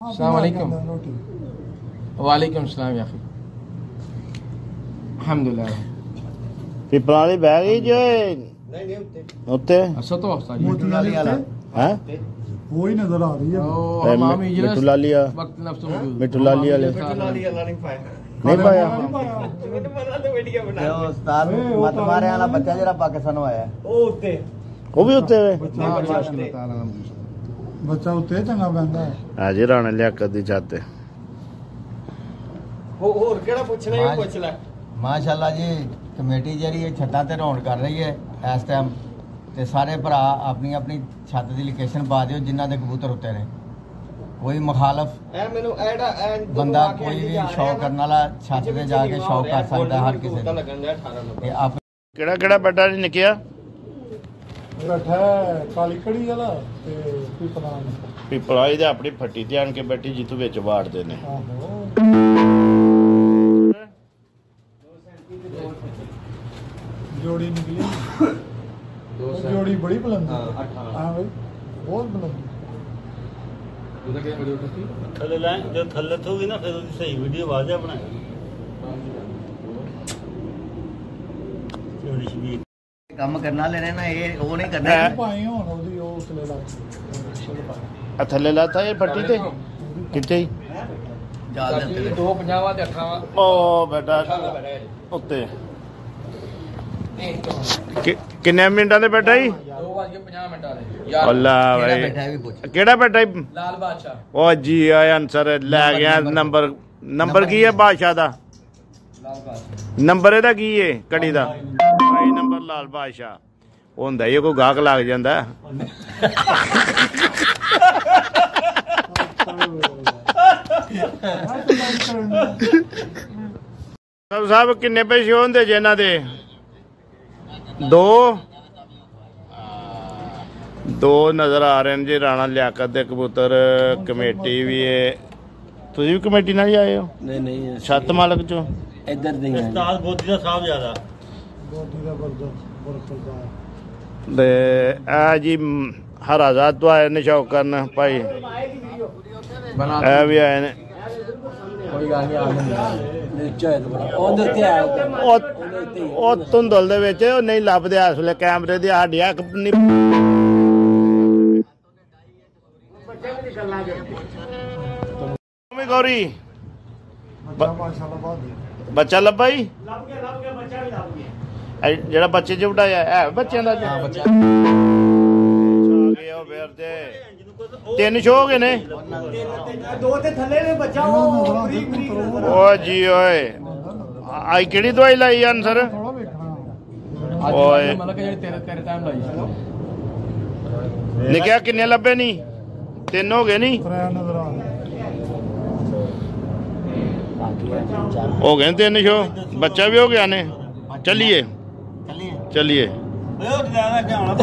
अस्सलाम वालेकुम। वालेकुम सलाम या अखी। अल्हम्दुलिल्लाह। पिपल वाली बह गई जो उत्ते अच्छा तो मोती वाली वाला है वो ही नजर आ रही है। मिट्टू लालिया वक्त नफ्स मौजूद मिट्टू लाली वाले नहीं पाया उस्ताद मत मारे वाला बच्चा जरा पाकिस्तान आया वो भी उत्ते वे बच्चा उत्ते चंगा बंदा है हाजी राणा लियाकत दी चाहते होर केड़ा पूछना है पूछ ले माशाअल्लाह जी कमेटी जरी छत्तां ते रौन कर रही है इस टाइम ते सारे भरा अपनी अपनी छत दी लोकेशन पा दियो जिन्हां दे कबूतर उत्ते ने कोई मुखालफ बंदा कोई भी शौक करने वाला छत ते जाके शौक कर सकता हर किसी केड़ा केड़ा बड़ा नहीं निकया बैठा है काली कड़ी वाला ते पिपलान पिपलाई दे अपनी फट्टी ते आन के बैठी जितू विच वाड़दे ने जोड़ी निकली जोड़ी बड़ी बुलंद है। हां भाई बहुत बुलंद थल्ले लाइन जो थल्ले थोगी ना फिर उसकी सही वीडियो वाजा बनाए जोड़ी शबीर काम करना लेने ना ये वो नहीं करना पाए होन ओदी ओ उसले ला थल्ले लाता ये फट्टी ते किथे जाल दे 250 ਤੇ 18 ओ बेटा उत्ते किन्ने मिनटां दे बैठा जी 2:50 मिनटाਂ ਦੇ अल्लाह भाई केड़ा बैठा जी लाल बादशाह ओ जी आंसर ले गया नंबर की है बादशाह दा लाल बादशाह नंबर एदा की है कड़ी दा भाई नंबर लाल बादशाह होंदा ही कोई गाहक लग जांदा साहब किन्ने पैसे होंदे जे इन्हां दे दो नजर आ रहे हैं जी राणा लियाकत दे कबूतर कमेटी भी है तुसी भी कमेटी नाल ही आए हो नहीं छत मालक चो इधर नहीं उस्ताद बोधी दा साहब ज्यादा बोटी दा बरकत ते आ जी हराजात तो आए ने शौक करन भाई बना ए भी आए ने कोई गल नहीं नीचे है तो उधर ते आया ਉਹ ਧੁੰਦਲ ਦੇ ਵਿੱਚ ਉਹ ਨਹੀਂ ਲੱਭਦੇ ਇਸ ਵੇਲੇ ਕੈਮਰੇ ਦੀ ਸਾਡੀ ਅੱਖ ਨਹੀਂ ਗੌਰੀ माशाल्लाह बहुत ਬੱਚਾ ਲੱਭਾ ਜੀ ਜਿਹੜਾ ਬੱਚੇ ਚ ਉਡਾਇਆ ਹੈ ਬੱਚਿਆਂ ਦਾ ਆ ਗਏ ਉਹ ਫੇਰ ਤੇ ਤਿੰਨ ਸ਼ੋ ਹੋ ਗਏ ਨੇ दो ते थल्ले ने बच्चा वो बरीक बरीक ਓ ਜੀ ਓਏ ਆਈ ਕਿਹੜੀ ਦਵਾਈ ਲਾਈ ਆਨਸਰ थोड़ा देखना ਓਏ ਮਤਲਬ ਕਿ ਜਿਹੜੀ ਤੇਰੇ ਟਾਈਮ ਲਾਈ ਨਿਕਿਆ ਕਿੰਨੇ ਲੱਭੇ ਨਹੀਂ ਤਿੰਨ ਹੋ ਗਏ ਨਹੀਂ त्रै नजर आ रहे हो गए तीन शो बच्चा भी हो गया ने चलिए चलिए चलिए उठ जाना क्या होना